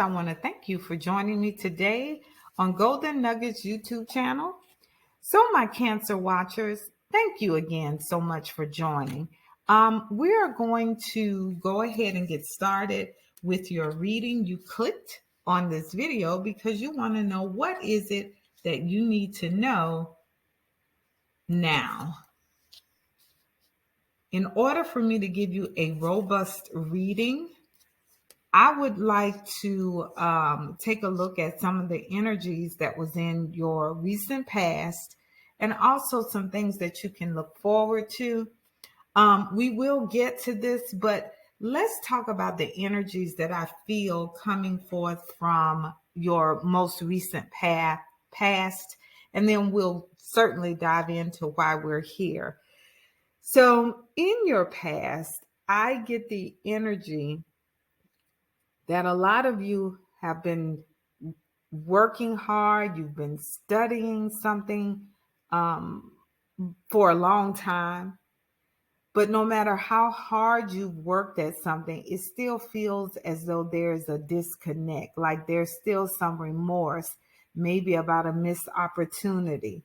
I want to thank you for joining me today on Golden Nuggets YouTube channel. So, my Cancer watchers, thank you again so much for joining. We are going to go ahead and get started with your reading. You clicked on this video because you want to know what is it that you need to know now. In order for me to give you a robust reading, I would like to take a look at some of the energies that was in your recent past and also some things that you can look forward to. We will get to this, but let's talk about the energies that I feel coming forth from your most recent past, and then we'll certainly dive into why we're here. So in your past, I get the energy that a lot of you have been working hard, you've been studying something um, for a long time, but no matter how hard you've worked at something, it still feels as though there's a disconnect, like there's still some remorse, maybe about a missed opportunity.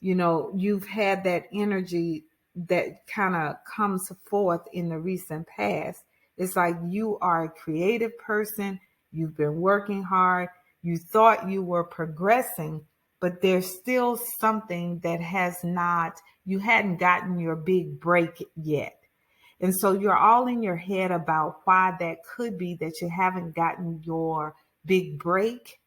You've had that energy that kind of comes forth in the recent past. It's like you are a creative person, you've been working hard, you thought you were progressing, but there's still something that you hadn't gotten your big break yet. And so you're all in your head about why that could be that you haven't gotten your big break,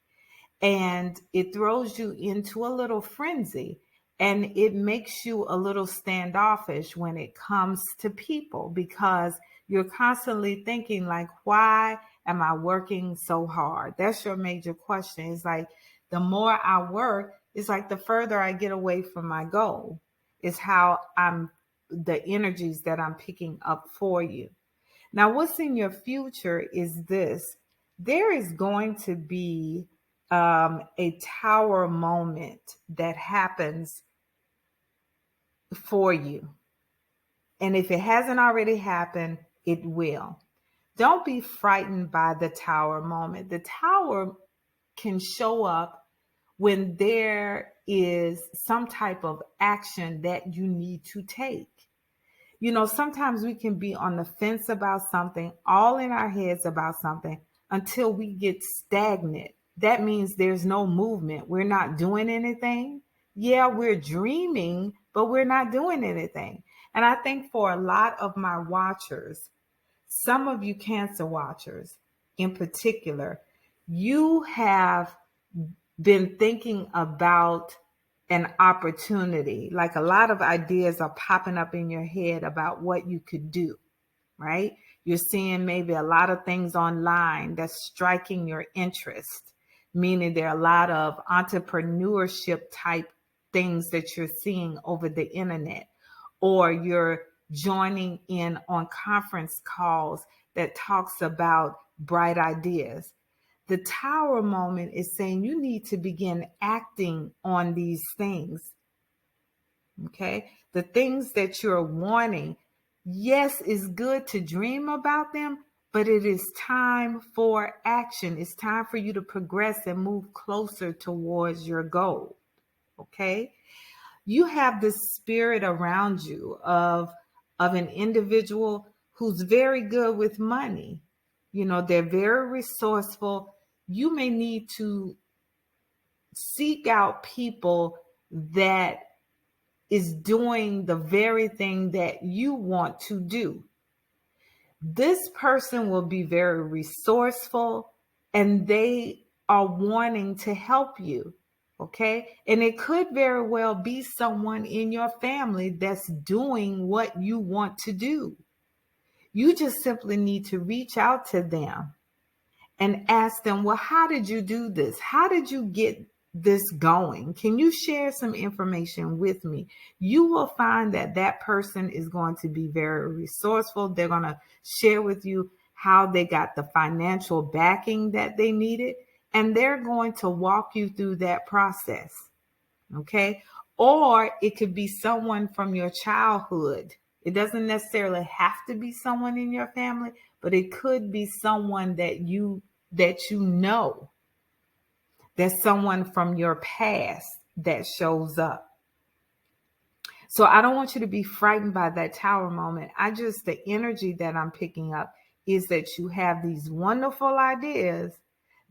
and it throws you into a little frenzy, and it makes you a little standoffish when it comes to people because you're constantly thinking like, why am I working so hard? That's your major question. It's like the more I work, it's like the further I get away from my goal is how the energies that I'm picking up for you. Now, what's in your future is this. There is going to be a tower moment that happens for you. And if it hasn't already happened, it will. Don't be frightened by the tower moment. The tower can show up when there is some type of action that you need to take. Sometimes we can be on the fence about something, all in our heads about something until we get stagnant. That means there's no movement. We're not doing anything. Yeah, we're dreaming, but we're not doing anything. And I think for a lot of my watchers, some of you Cancer watchers in particular, you have been thinking about an opportunity. Like a lot of ideas are popping up in your head about what you could do, right? You're seeing maybe a lot of things online that's striking your interest, meaning there are a lot of entrepreneurship type things that you're seeing over the internet, or you're joining in on conference calls that talks about bright ideas. The tower moment is saying you need to begin acting on these things. Okay. The things that you're wanting, yes, it's good to dream about them, but it is time for action. It's time for you to progress and move closer towards your goal. Okay. You have this spirit around you of an individual who's very good with money. They're very resourceful. You may need to seek out people that is doing the very thing that you want to do. This person will be very resourceful and they are wanting to help you. Okay. And it could very well be someone in your family that's doing what you want to do. You just simply need to reach out to them and ask them, well, how did you do this? How did you get this going? Can you share some information with me? You will find that that person is going to be very resourceful. They're going to share with you how they got the financial backing that they needed, and they're going to walk you through that process. Okay. Or it could be someone from your childhood. It doesn't necessarily have to be someone in your family, but it could be someone that you that you know. There's someone from your past that shows up. So I don't want you to be frightened by that tower moment. The energy that I'm picking up is that you have these wonderful ideas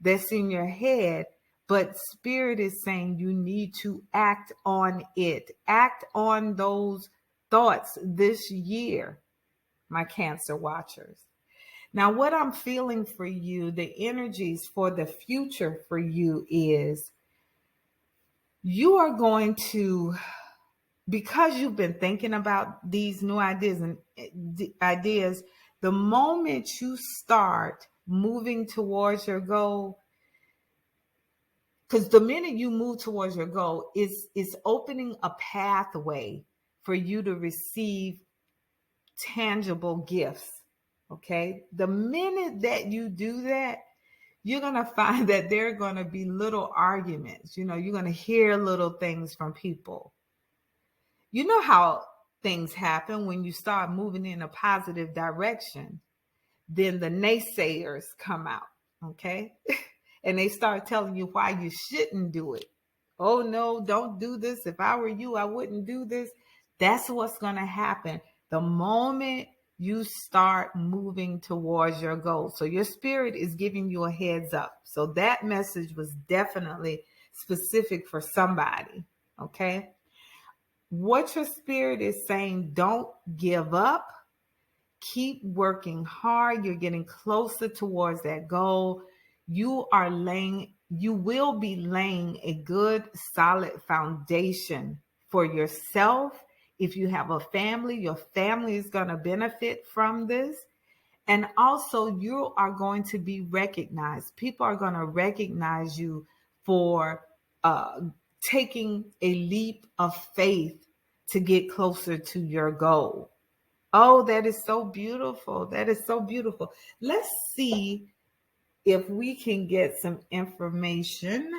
that's in your head, but Spirit is saying you need to act on it. Act on those thoughts this year, my Cancer watchers. Now, what I'm feeling for you, the energies for the future for you is you are going to, because you've been thinking about these new ideas, the moment you start moving towards your goal, because the minute you move towards your goal, it's opening a pathway for you to receive tangible gifts. Okay. The minute that you do that, you're going to find that there are going to be little arguments. You're going to hear little things from people. You know how things happen when you start moving in a positive direction, then the naysayers come out. Okay. And they start telling you why you shouldn't do it. Oh, no, don't do this. If I were you, I wouldn't do this. That's what's going to happen the moment you start moving towards your goal. So your spirit is giving you a heads up. So that message was definitely specific for somebody. Okay. What your spirit is saying, don't give up. Keep working hard. You're getting closer towards that goal. You will be laying a good, solid foundation for yourself. If you have a family, your family is going to benefit from this. And also, you are going to be recognized. People are going to recognize you for taking a leap of faith to get closer to your goal. Oh, that is so beautiful. That is so beautiful. Let's see if we can get some information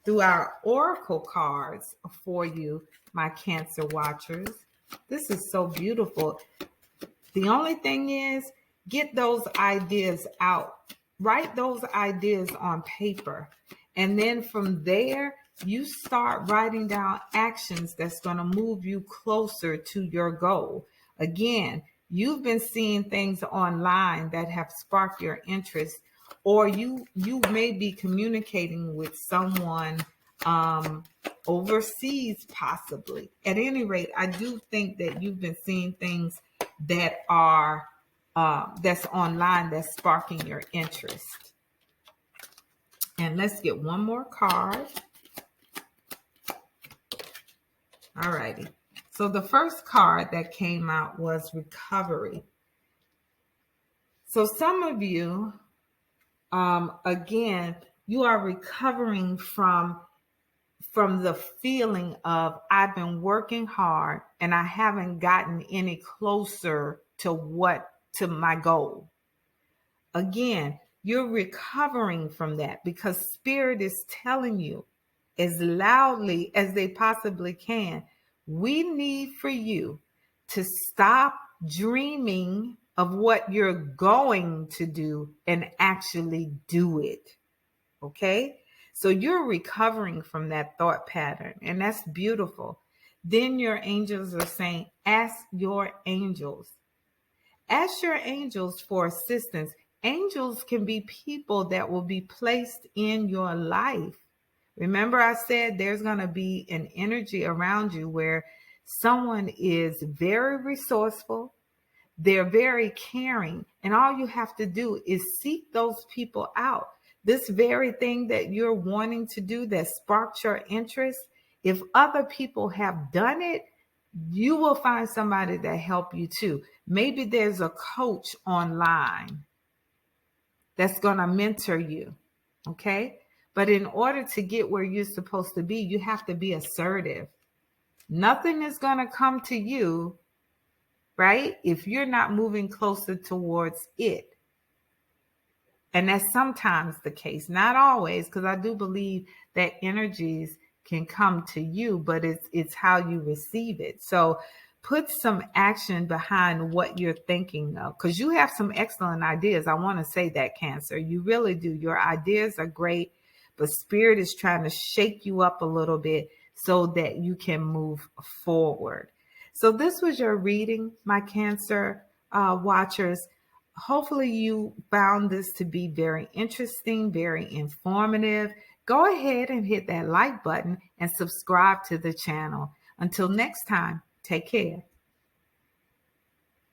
through our oracle cards for you, my Cancer watchers. This is so beautiful. The only thing is, get those ideas out. Write those ideas on paper. And then from there, you start writing down actions that's going to move you closer to your goal. Again, you've been seeing things online that have sparked your interest, or you may be communicating with someone overseas, possibly. At any rate, I do think that you've been seeing things that are that's online that's sparking your interest. And let's get one more card. All righty. So the first card that came out was recovery. So some of you, again, you are recovering from the feeling of I've been working hard and I haven't gotten any closer to my goal. Again, you're recovering from that because Spirit is telling you as loudly as they possibly can, we need for you to stop dreaming of what you're going to do and actually do it. Okay? So you're recovering from that thought pattern, and that's beautiful. Then your angels are saying, ask your angels. Ask your angels for assistance. Angels can be people that will be placed in your life. Remember, I said there's going to be an energy around you where someone is very resourceful. They're very caring. And all you have to do is seek those people out. This very thing that you're wanting to do that sparked your interest, if other people have done it, you will find somebody that help you too. Maybe there's a coach online that's going to mentor you. Okay. But in order to get where you're supposed to be, you have to be assertive. Nothing is going to come to you, right, if you're not moving closer towards it. And that's sometimes the case, not always, because I do believe that energies can come to you, but it's how you receive it. So put some action behind what you're thinking of, because you have some excellent ideas. I want to say that, Cancer. You really do. Your ideas are great, but Spirit is trying to shake you up a little bit so that you can move forward. So this was your reading, my Cancer watchers. Hopefully you found this to be very interesting, very informative. Go ahead and hit that like button and subscribe to the channel. Until next time, take care.